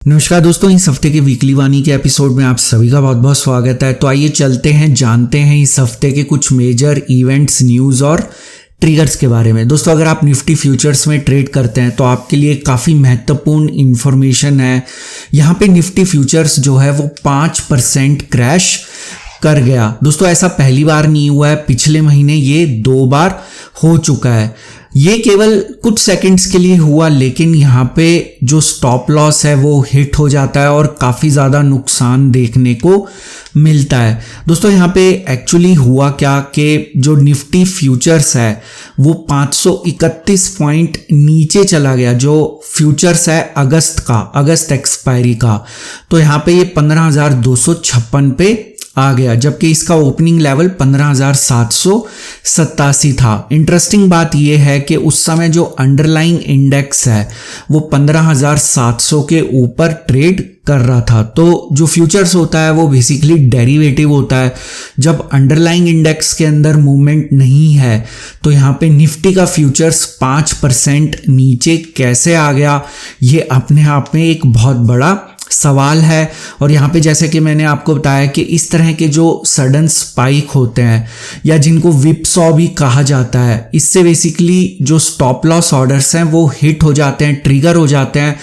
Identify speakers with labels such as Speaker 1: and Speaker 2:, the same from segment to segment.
Speaker 1: नमस्कार दोस्तों, इस हफ्ते के वीकली वाणी के एपिसोड में आप सभी का बहुत बहुत स्वागत है। तो आइए चलते हैं, जानते हैं इस हफ्ते के कुछ मेजर इवेंट्स, न्यूज़ और ट्रिगर्स के बारे में। दोस्तों, अगर आप निफ्टी फ्यूचर्स में ट्रेड करते हैं तो आपके लिए काफ़ी महत्वपूर्ण इन्फॉर्मेशन है। यहाँ पे निफ्टी फ्यूचर्स जो है वो 5% क्रैश कर गया। दोस्तों, ऐसा पहली बार नहीं हुआ है, पिछले महीने ये 2 बार हो चुका है। ये केवल कुछ सेकंड्स के लिए हुआ, लेकिन यहाँ पे जो स्टॉप लॉस है वो हिट हो जाता है और काफ़ी ज़्यादा नुकसान देखने को मिलता है। दोस्तों, यहाँ पे एक्चुअली हुआ क्या कि जो निफ्टी फ्यूचर्स है वो 531 पॉइंट नीचे चला गया। जो फ्यूचर्स है अगस्त एक्सपायरी का, तो यहाँ पे ये 15,256 पे आ गया, जबकि इसका ओपनिंग लेवल 15,787 था। इंटरेस्टिंग बात यह है कि उस समय जो अंडरलाइंग इंडेक्स है वो 15,700 के ऊपर ट्रेड कर रहा था। तो जो फ्यूचर्स होता है वो बेसिकली डेरिवेटिव होता है। जब अंडरलाइंग इंडेक्स के अंदर मूवमेंट नहीं है तो यहाँ पे निफ्टी का फ्यूचर्स 5% नीचे कैसे आ गया, ये अपने आप में एक बहुत बड़ा सवाल है। और यहाँ पे जैसे कि मैंने आपको बताया कि इस तरह के जो सडन स्पाइक होते हैं या जिनको विपसॉ भी कहा जाता है, इससे बेसिकली जो स्टॉप लॉस ऑर्डर्स हैं वो हिट हो जाते हैं, ट्रिगर हो जाते हैं।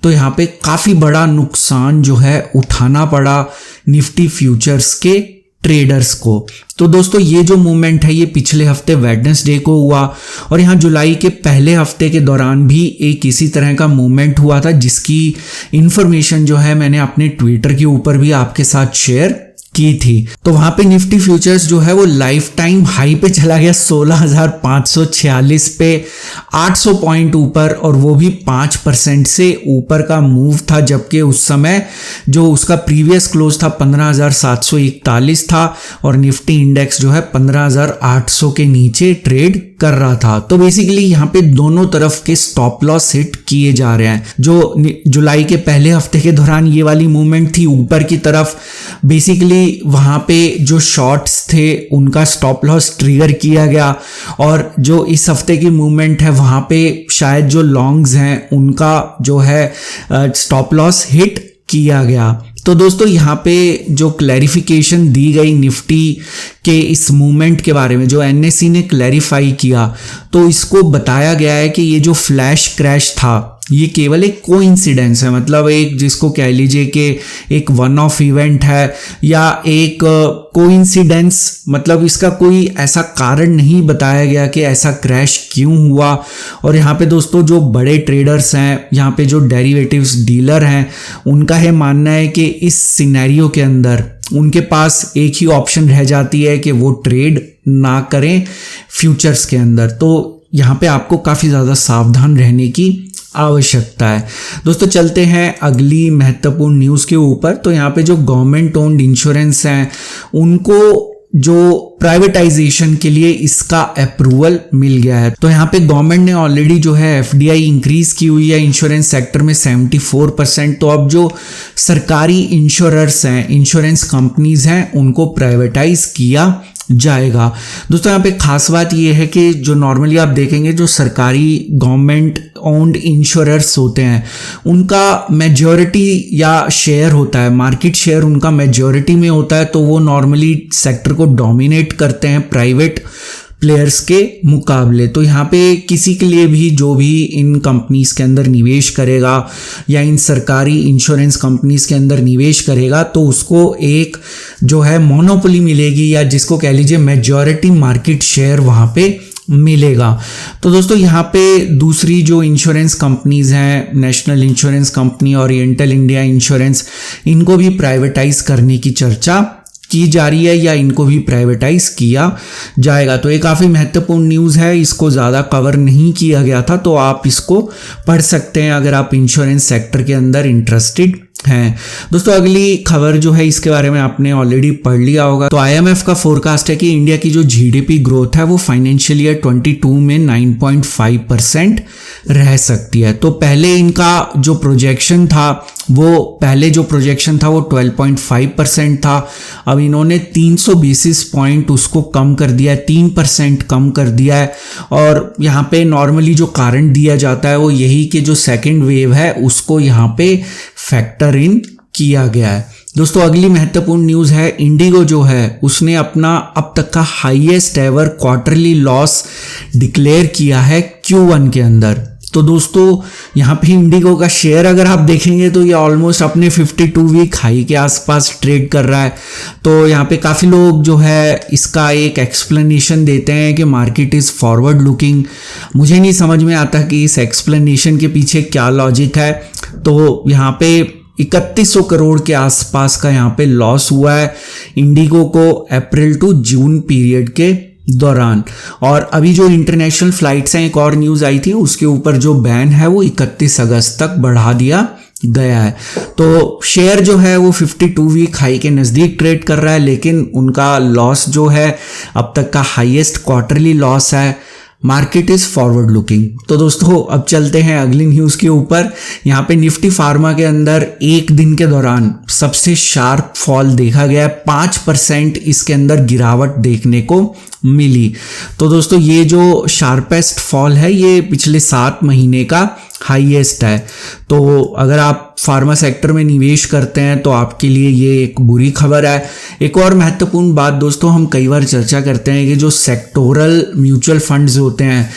Speaker 1: तो यहाँ पे काफ़ी बड़ा नुकसान जो है उठाना पड़ा निफ्टी फ्यूचर्स के ट्रेडर्स को। तो दोस्तों, ये जो मूवमेंट है ये पिछले हफ्ते वेडनेसडे को हुआ और यहाँ जुलाई के पहले हफ्ते के दौरान भी एक इसी तरह का मूवमेंट हुआ था, जिसकी इंफॉर्मेशन जो है मैंने अपने ट्विटर के ऊपर भी आपके साथ शेयर की थी। तो वहां पे निफ्टी फ्यूचर्स जो है वो लाइफ टाइम हाई पे चला गया, 16,546 पे 800 पॉइंट ऊपर, और वो भी 5% से ऊपर का मूव था। जबकि उस समय जो उसका प्रीवियस क्लोज था 15,741 था और निफ्टी इंडेक्स जो है 15,800 के नीचे ट्रेड कर रहा था। तो बेसिकली यहाँ पे दोनों तरफ के स्टॉप लॉस हिट किए जा रहे हैं। जो जुलाई के पहले हफ्ते के दौरान ये वाली मूवमेंट थी ऊपर की तरफ, बेसिकली वहां पे जो शॉर्ट्स थे उनका स्टॉप लॉस ट्रिगर किया गया, और जो इस हफ्ते की मूवमेंट है वहां पे शायद जो लॉन्ग्स हैं उनका जो है स्टॉप लॉस हिट किया गया। तो दोस्तों, यहाँ पे जो क्लैरिफिकेशन दी गई निफ्टी के इस मूवमेंट के बारे में, जो एनएसई ने क्लैरिफाई किया, तो इसको बताया गया है कि ये जो फ्लैश क्रैश था ये केवल एक कोइंसिडेंस है। मतलब एक, जिसको कह लीजिए कि एक वन ऑफ इवेंट है या एक कोइंसिडेंस, मतलब इसका कोई ऐसा कारण नहीं बताया गया कि ऐसा क्रैश क्यों हुआ। और यहाँ पे दोस्तों, जो बड़े ट्रेडर्स हैं, यहाँ पे जो डेरिवेटिव्स डीलर हैं, उनका है मानना है कि इस सिनेरियो के अंदर उनके पास एक ही ऑप्शन रह जाती है कि वो ट्रेड ना करें फ्यूचर्स के अंदर। तो यहाँ पे आपको काफ़ी ज़्यादा सावधान रहने की आवश्यकता है। दोस्तों, चलते हैं अगली महत्वपूर्ण न्यूज़ के ऊपर। तो यहाँ पे जो गवर्नमेंट ओन्ड इंश्योरेंस हैं उनको जो प्राइवेटाइजेशन के लिए इसका अप्रूवल मिल गया है। तो यहाँ पे गवर्नमेंट ने ऑलरेडी जो है एफडीआई इंक्रीज की हुई है इंश्योरेंस सेक्टर में 74%। तो अब जो सरकारी इंश्योरर्स हैं, इंश्योरेंस कंपनीज हैं, उनको प्राइवेटाइज किया जाएगा। दोस्तों, यहाँ पे खास बात ये है कि जो नॉर्मली आप देखेंगे जो सरकारी गवर्नमेंट ओन्ड इंश्योरर्स होते हैं उनका मेजॉरिटी या शेयर होता है, मार्केट शेयर उनका मेजॉरिटी में होता है। तो वो नॉर्मली सेक्टर को डोमिनेट करते हैं प्राइवेट प्लेयर्स के मुकाबले। तो यहाँ पे किसी के लिए भी जो भी इन कंपनीज के अंदर निवेश करेगा या इन सरकारी इंश्योरेंस कंपनीज के अंदर निवेश करेगा तो उसको एक जो है मोनोपोली मिलेगी, या जिसको कह लीजिए मेजॉरिटी मार्केट शेयर वहाँ पे मिलेगा। तो दोस्तों, यहाँ पे दूसरी जो इंश्योरेंस कंपनीज हैं, national insurance company, oriental India insurance, इनको भी प्राइवेटाइज करने की चर्चा की जा रही है या इनको भी प्राइवेटाइज किया जाएगा। तो ये काफ़ी महत्वपूर्ण न्यूज़ है, इसको ज़्यादा कवर नहीं किया गया था, तो आप इसको पढ़ सकते हैं अगर आप इंश्योरेंस सेक्टर के अंदर इंटरेस्टेड हैं। दोस्तों अगली खबर जो है इसके बारे में आपने ऑलरेडी पढ़ लिया होगा। तो आईएमएफ का फोरकास्ट है कि इंडिया की जो जीडीपी ग्रोथ है वो फाइनेंशियल ईयर 22 में 9.5% रह सकती है। तो पहले इनका जो प्रोजेक्शन था वो 12.5% था। अब इन्होंने 300 बेसिस पॉइंट उसको कम कर दिया है, 3% कम कर दिया है। और यहाँ पे नॉर्मली जो कारण दिया जाता है वो यही कि जो सेकेंड वेव है उसको यहाँ पे फैक्टर इन किया गया है। दोस्तों अगली महत्वपूर्ण न्यूज़ है, इंडिगो जो है उसने अपना अब तक का highest ever quarterly loss declare किया है Q1 के अंदर। तो दोस्तों यहाँ पे इंडिगो का शेयर अगर आप देखेंगे तो ये ऑलमोस्ट अपने 52 वीक हाई के आसपास ट्रेड कर रहा है। तो यहाँ पे काफ़ी लोग जो है इसका एक एक्सप्लेनेशन देते हैं कि मार्केट इज़ फॉरवर्ड लुकिंग। मुझे नहीं समझ में आता कि इस एक्सप्लेनेशन के पीछे क्या लॉजिक है। तो यहाँ पे 3100 करोड़ के आसपास का यहाँ पे लॉस हुआ है इंडिगो को अप्रैल टू जून पीरियड के दौरान। और अभी जो इंटरनेशनल फ्लाइट्स हैं, एक और न्यूज़ आई थी, उसके ऊपर जो बैन है वो 31 अगस्त तक बढ़ा दिया गया है। तो शेयर जो है वो 52 वीक हाई के नज़दीक ट्रेड कर रहा है, लेकिन उनका लॉस जो है अब तक का हाईएस्ट क्वार्टरली लॉस है। Market is forward looking. तो दोस्तों अब चलते हैं अगली न्यूज़ के ऊपर। यहाँ पे निफ्टी फार्मा के अंदर एक दिन के दौरान सबसे शार्प फॉल देखा गया, 5% इसके अंदर गिरावट देखने को मिली। तो दोस्तों ये जो शार्पेस्ट फॉल है ये पिछले 7 महीने का हाईएस्ट है। तो अगर आप फार्मा सेक्टर में निवेश करते हैं तो आपके लिए ये एक बुरी खबर है। एक और महत्वपूर्ण बात दोस्तों, हम कई बार चर्चा करते हैं कि जो सेक्टोरल म्यूचुअल फंड्स होते हैं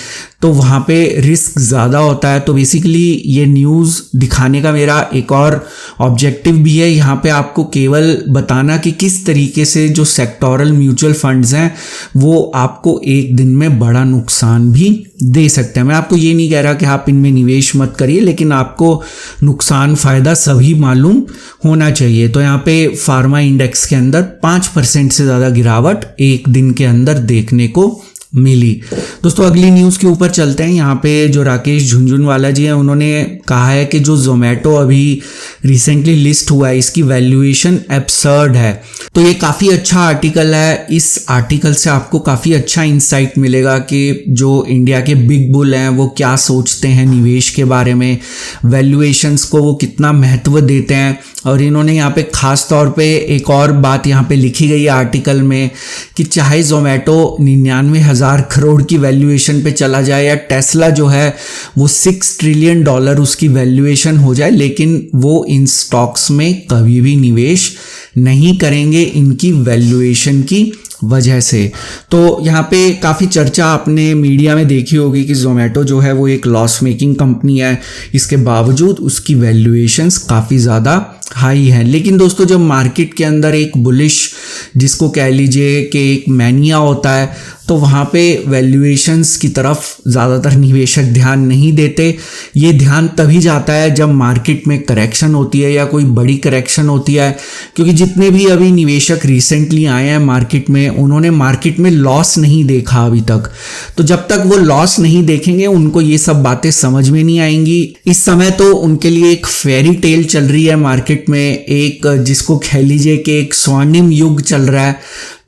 Speaker 1: तो वहाँ पे रिस्क ज़्यादा होता है। तो बेसिकली ये न्यूज़ दिखाने का मेरा एक और ऑब्जेक्टिव भी है, यहाँ पे आपको केवल बताना कि किस तरीके से जो सेक्टोरल म्यूचुअल फंड्स हैं वो आपको एक दिन में बड़ा नुकसान भी दे सकते हैं। मैं आपको ये नहीं कह रहा कि आप इनमें निवेश मत करिए, लेकिन आपको नुकसान फ़ायदा सभी मालूम होना चाहिए। तो यहाँ पे फार्मा इंडेक्स के अंदर 5% से ज़्यादा गिरावट एक दिन के अंदर देखने को मिली। दोस्तों अगली न्यूज़ के ऊपर चलते हैं। यहाँ पे जो राकेश झुनझुनवाला जी हैं उन्होंने कहा है कि जो जोमेटो अभी रिसेंटली लिस्ट हुआ है इसकी वैल्यूएशन एब्सर्ड है। तो ये काफ़ी अच्छा आर्टिकल है। इस आर्टिकल से आपको काफ़ी अच्छा इंसाइट मिलेगा कि जो इंडिया के बिग बुल हैं वो क्या सोचते हैं निवेश के बारे में, वैल्यूएशंस को वो कितना महत्व देते हैं। और इन्होंने यहाँ पे ख़ास तौर पे एक और बात यहाँ पे लिखी गई है आर्टिकल में कि चाहे जोमेटो 99,000 करोड़ की वैल्यूएशन पे चला जाए या टेस्ला जो है वो $6 ट्रिलियन उसकी वैल्यूएशन हो जाए, लेकिन वो इन स्टॉक्स में कभी भी निवेश नहीं करेंगे इनकी वैल्यूएशन की वजह से। तो यहाँ पे काफ़ी चर्चा आपने मीडिया में देखी होगी कि जोमेटो जो है वो एक लॉस मेकिंग कंपनी है, इसके बावजूद उसकी वैल्यूएशंस काफ़ी ज़्यादा हाई है। लेकिन दोस्तों जब मार्केट के अंदर एक बुलिश, जिसको कह लीजिए कि एक मैनिया होता है, तो वहाँ पे वैल्यूएशंस की तरफ ज़्यादातर निवेशक ध्यान नहीं देते। ये ध्यान तभी जाता है जब मार्केट में करेक्शन होती है या कोई बड़ी करेक्शन होती है, क्योंकि जितने भी अभी निवेशक रिसेंटली आए हैं मार्केट में उन्होंने मार्केट में लॉस नहीं देखा अभी तक। तो जब तक वो लॉस नहीं देखेंगे उनको ये सब बातें समझ में नहीं आएंगी। इस समय तो उनके लिए एक फेरी टेल चल रही है मार्केट में, एक जिसको कह लीजिए कि एक स्वर्णिम युग चल रहा है।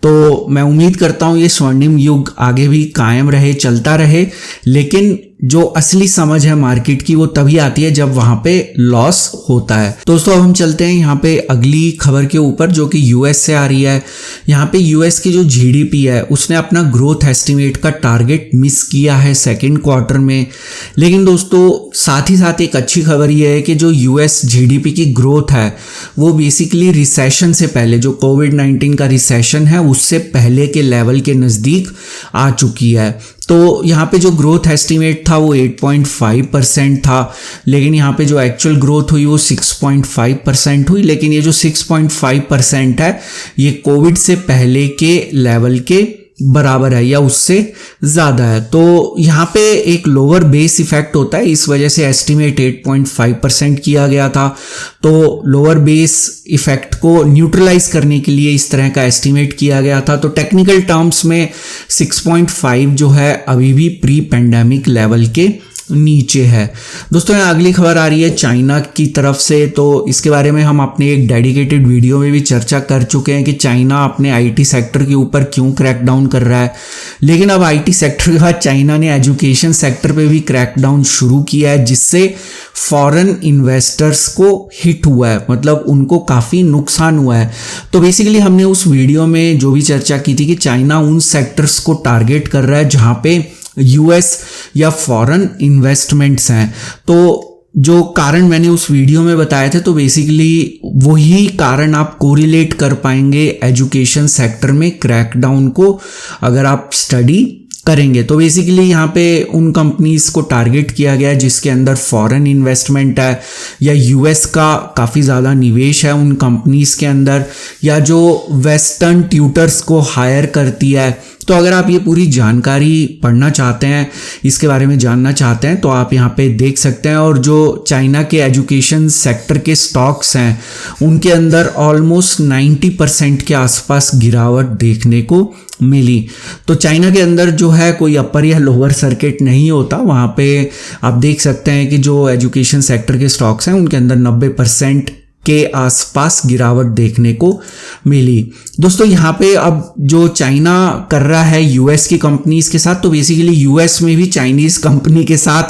Speaker 1: तो मैं उम्मीद करता हूँ ये स्वर्णिम युग आगे भी कायम रहे, चलता रहे। लेकिन जो असली समझ है मार्केट की वो तभी आती है जब वहाँ पे लॉस होता है। दोस्तों अब हम चलते हैं यहाँ पे अगली खबर के ऊपर जो कि यूएस से आ रही है। यहाँ पे यूएस की जो जीडीपी है उसने अपना ग्रोथ एस्टिमेट का टारगेट मिस किया है सेकेंड क्वार्टर में। लेकिन दोस्तों साथ ही साथ एक अच्छी खबर ये है कि जो यूएस जीडीपी की ग्रोथ है वो बेसिकली रिसेशन से पहले, जो कोविड-19 का रिसेशन है उससे पहले के लेवल के नज़दीक आ चुकी है। तो यहाँ पे जो ग्रोथ एस्टिमेट था वो 8.5% था, लेकिन यहाँ पे जो एक्चुअल ग्रोथ हुई वो 6.5% हुई। लेकिन ये जो 6.5% है ये कोविड से पहले के लेवल के बराबर है या उससे ज़्यादा है। तो यहाँ पे एक लोअर बेस इफेक्ट होता है, इस वजह से एस्टिमेट 8.5% किया गया था। तो लोअर बेस इफेक्ट को न्यूट्रलाइज करने के लिए इस तरह का एस्टिमेट किया गया था। तो टेक्निकल टर्म्स में 6.5 जो है अभी भी प्री पेंडेमिक लेवल के नीचे है। दोस्तों यहाँ अगली खबर आ रही है चाइना की तरफ से। तो इसके बारे में हम अपने एक डेडिकेटेड वीडियो में भी चर्चा कर चुके हैं कि चाइना अपने आईटी सेक्टर के ऊपर क्यों क्रैकडाउन कर रहा है। लेकिन अब आईटी सेक्टर के बाद चाइना ने एजुकेशन सेक्टर पे भी क्रैकडाउन शुरू किया है, जिससे फॉरेन इन्वेस्टर्स को हिट हुआ है, मतलब उनको काफ़ी नुकसान हुआ है। तो बेसिकली हमने उस वीडियो में जो भी चर्चा की थी कि चाइना उन सेक्टर्स को टारगेट कर रहा है जहाँ पे यूएस या फॉरेन इन्वेस्टमेंट्स हैं। तो जो कारण मैंने उस वीडियो में बताए थे, तो बेसिकली वही कारण आप कोरिलेट कर पाएंगे एजुकेशन सेक्टर में क्रैकडाउन को अगर आप स्टडी करेंगे। तो बेसिकली यहाँ पे उन कंपनीज को टारगेट किया गया है जिसके अंदर फॉरेन इन्वेस्टमेंट है या यूएस का काफ़ी ज़्यादा निवेश है उन कंपनीज के अंदर, या जो वेस्टर्न ट्यूटर्स को हायर करती है। तो अगर आप ये पूरी जानकारी पढ़ना चाहते हैं, इसके बारे में जानना चाहते हैं, तो आप यहाँ पे देख सकते हैं। और जो चाइना के एजुकेशन सेक्टर के स्टॉक्स हैं उनके अंदर ऑलमोस्ट 90% के आसपास गिरावट देखने को मिली। तो चाइना के अंदर जो है कोई अपर या लोअर सर्किट नहीं होता, वहाँ पे आप देख सकते हैं कि जो एजुकेशन सेक्टर के स्टॉक्स हैं उनके अंदर 90% के आसपास गिरावट देखने को मिली। दोस्तों यहाँ पे अब जो चाइना कर रहा है यूएस की कंपनीज के साथ, तो बेसिकली यूएस में भी चाइनीज कंपनी के साथ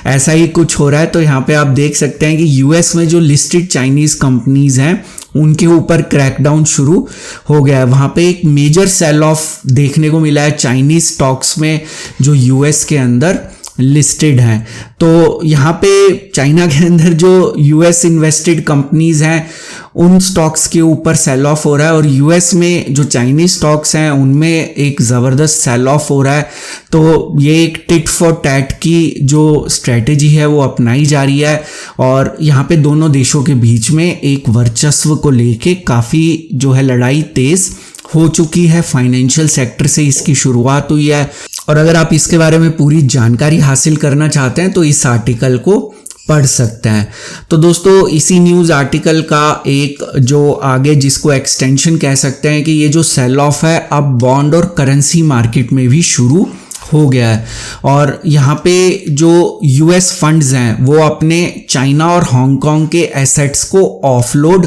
Speaker 1: ऐसा ही कुछ हो रहा है। तो यहाँ पे आप देख सकते हैं कि यूएस में जो लिस्टेड चाइनीज कंपनीज हैं उनके ऊपर क्रैकडाउन शुरू हो गया है। वहाँ पे एक मेजर सेल ऑफ देखने को मिला है चाइनीज स्टॉक्स में जो यूएस के अंदर लिस्टेड हैं। तो यहाँ पे चाइना के अंदर जो यूएस इन्वेस्टेड कंपनीज हैं उन स्टॉक्स के ऊपर सेल ऑफ हो रहा है, और यूएस में जो चाइनीज स्टॉक्स हैं उनमें एक ज़बरदस्त सेल ऑफ हो रहा है। तो ये एक टिट फॉर टैट की जो स्ट्रेटेजी है वो अपनाई जा रही है, और यहाँ पे दोनों देशों के बीच में एक वर्चस्व को लेके काफ़ी जो है लड़ाई तेज़ हो चुकी है। फाइनेंशियल सेक्टर से इसकी शुरुआत हुई है, और अगर आप इसके बारे में पूरी जानकारी हासिल करना चाहते हैं तो इस आर्टिकल को पढ़ सकते हैं। तो दोस्तों इसी न्यूज़ आर्टिकल का एक जो आगे जिसको एक्सटेंशन कह सकते हैं कि ये जो सेल ऑफ है अब बॉन्ड और करेंसी मार्केट में भी शुरू हो गया है, और यहाँ पे जो यूएस फंड्स हैं वो अपने चाइना और हांगकांग के एसेट्स को ऑफलोड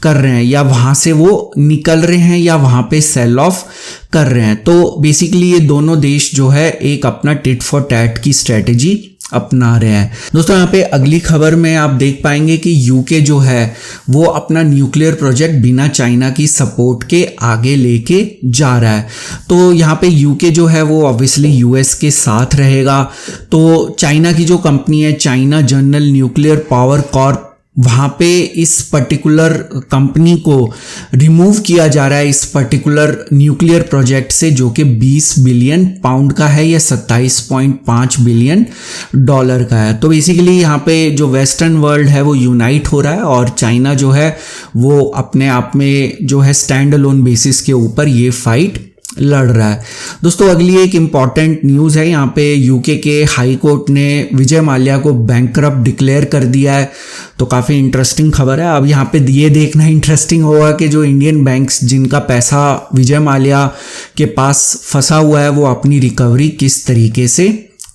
Speaker 1: कर रहे हैं, या वहाँ से वो निकल रहे हैं, या वहाँ पे सेल ऑफ कर रहे हैं। तो बेसिकली ये दोनों देश जो है एक अपना टिट फॉर टैट की स्ट्रेटेजी अपना रहे हैं। दोस्तों यहाँ पे अगली खबर में आप देख पाएंगे कि यूके जो है वो अपना न्यूक्लियर प्रोजेक्ट बिना चाइना की सपोर्ट के आगे लेके जा रहा है। तो यहाँ पे यूके जो है वो ऑब्वियसली यूएस के साथ रहेगा। तो चाइना की जो कंपनी है China general nuclear power Corp, वहाँ पे इस पर्टिकुलर कंपनी को रिमूव किया जा रहा है इस पर्टिकुलर न्यूक्लियर प्रोजेक्ट से, जो कि 20 बिलियन पाउंड का है या 27.5 बिलियन डॉलर का है। तो बेसिकली यहाँ पे जो वेस्टर्न वर्ल्ड है वो यूनाइट हो रहा है, और चाइना जो है वो अपने आप में जो है स्टैंड अलोन बेसिस के ऊपर ये फाइट लड़ रहा है। दोस्तों अगली एक इम्पॉर्टेंट न्यूज़ है, यहाँ पे यूके के हाई कोर्ट ने विजय माल्या को बैंकरप्ट डिक्लेयर कर दिया है। तो काफ़ी इंटरेस्टिंग खबर है। अब यहाँ पे ये देखना इंटरेस्टिंग होगा कि जो इंडियन बैंक्स जिनका पैसा विजय माल्या के पास फंसा हुआ है वो अपनी रिकवरी किस तरीके से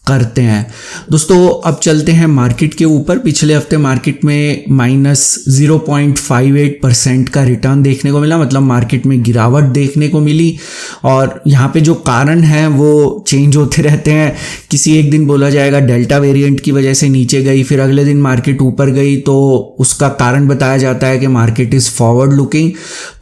Speaker 1: करते हैं। दोस्तों अब चलते हैं मार्केट के ऊपर। पिछले हफ्ते मार्केट में -0.58% का रिटर्न देखने को मिला, मतलब मार्केट में गिरावट देखने को मिली। और यहाँ पे जो कारण है वो चेंज होते रहते हैं। किसी एक दिन बोला जाएगा डेल्टा वेरिएंट की वजह से नीचे गई, फिर अगले दिन मार्केट ऊपर गई, तो उसका कारण बताया जाता है कि मार्केट इज़ फॉरवर्ड लुकिंग।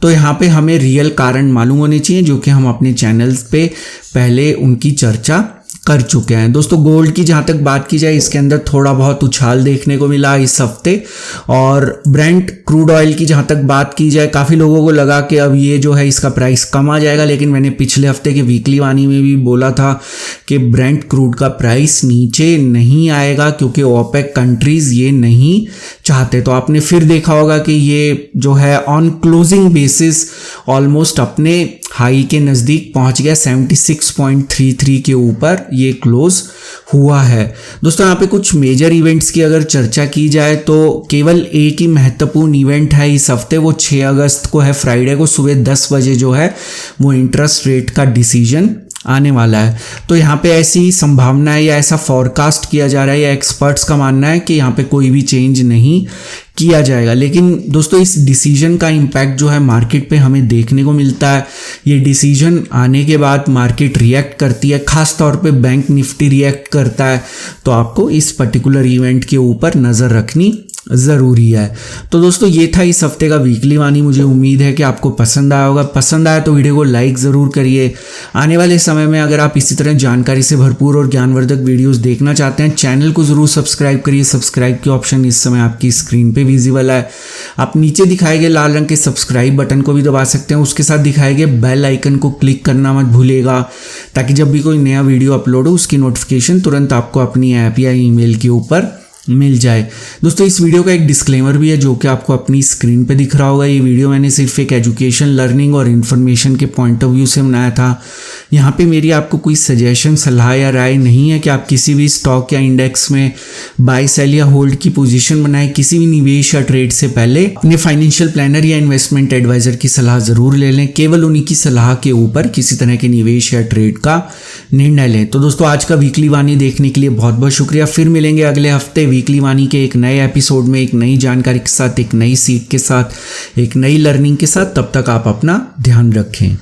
Speaker 1: तो यहाँ पे हमें रियल कारण मालूम होने चाहिए, जो कि हम अपने चैनल्स पे पहले उनकी चर्चा कर चुके हैं। दोस्तों गोल्ड की जहाँ तक बात की जाए, इसके अंदर थोड़ा बहुत उछाल देखने को मिला इस हफ्ते। और ब्रेंट क्रूड ऑयल की जहाँ तक बात की जाए, काफ़ी लोगों को लगा कि अब ये जो है इसका प्राइस कम आ जाएगा, लेकिन मैंने पिछले हफ्ते की वीकली वाणी में भी बोला था कि ब्रेंट क्रूड का प्राइस नीचे नहीं आएगा, क्योंकि ओपेक कंट्रीज़ ये नहीं चाहते। तो आपने फिर देखा होगा कि ये जो है ऑन क्लोजिंग बेसिस ऑलमोस्ट अपने हाई के नज़दीक पहुंच गया, 76.33 के ऊपर ये क्लोज हुआ है। दोस्तों यहाँ पे कुछ मेजर इवेंट्स की अगर चर्चा की जाए तो केवल एक ही महत्वपूर्ण इवेंट है इस हफ्ते, वो 6 अगस्त को है, फ्राइडे को सुबह 10 बजे जो है वो इंटरेस्ट रेट का डिसीजन आने वाला है। तो यहाँ पे ऐसी संभावना है या ऐसा फॉरकास्ट किया जा रहा है या एक्सपर्ट्स का मानना है कि यहाँ पे कोई भी चेंज नहीं किया जाएगा। लेकिन दोस्तों इस डिसीजन का इम्पैक्ट जो है मार्केट पे हमें देखने को मिलता है। ये डिसीजन आने के बाद मार्केट रिएक्ट करती है, खास तौर पे बैंक निफ्टी रिएक्ट करता है। तो आपको इस पर्टिकुलर इवेंट के ऊपर नज़र रखनी ज़रूरी है। तो दोस्तों ये था इस हफ्ते का वीकली वाणी। मुझे उम्मीद है कि आपको पसंद आया होगा। पसंद आया तो वीडियो को लाइक ज़रूर करिए। आने वाले समय में अगर आप इसी तरह जानकारी से भरपूर और ज्ञानवर्धक वीडियोस देखना चाहते हैं, चैनल को ज़रूर सब्सक्राइब करिए। सब्सक्राइब के ऑप्शन इस समय आपकी स्क्रीन पे विजिबल है। आप नीचे दिखाए गए लाल रंग के सब्सक्राइब बटन को भी दबा सकते हैं। उसके साथ दिखाए गए बेल आइकन को क्लिक करना मत भूलिएगा, ताकि जब भी कोई नया वीडियो अपलोड हो उसकी नोटिफिकेशन तुरंत आपको अपनी ऐप या ईमेल के ऊपर मिल जाए। दोस्तों इस वीडियो का एक डिस्क्लेमर भी है जो कि आपको अपनी स्क्रीन पे दिख रहा होगा। ये वीडियो मैंने सिर्फ एक एजुकेशन, लर्निंग और इन्फॉर्मेशन के पॉइंट ऑफ व्यू से बनाया था। यहाँ पे मेरी आपको कोई सजेशन, सलाह या राय नहीं है कि आप किसी भी स्टॉक या इंडेक्स में बाय, सेल या होल्ड की पोजीशन बनाएं। किसी भी निवेश या ट्रेड से पहले अपने फाइनेंशियल प्लानर या इन्वेस्टमेंट एडवाइजर की सलाह ज़रूर ले लें। केवल उन्हीं की सलाह के ऊपर किसी तरह के निवेश या ट्रेड का निर्णय लें। तो दोस्तों आज का वीकली वाणी देखने के लिए बहुत बहुत शुक्रिया। फिर मिलेंगे अगले हफ्ते वीकली वाणी के एक नए एपिसोड में, एक नई जानकारी के साथ, एक नई सीख के साथ, एक नई लर्निंग के साथ। तब तक आप अपना ध्यान रखें।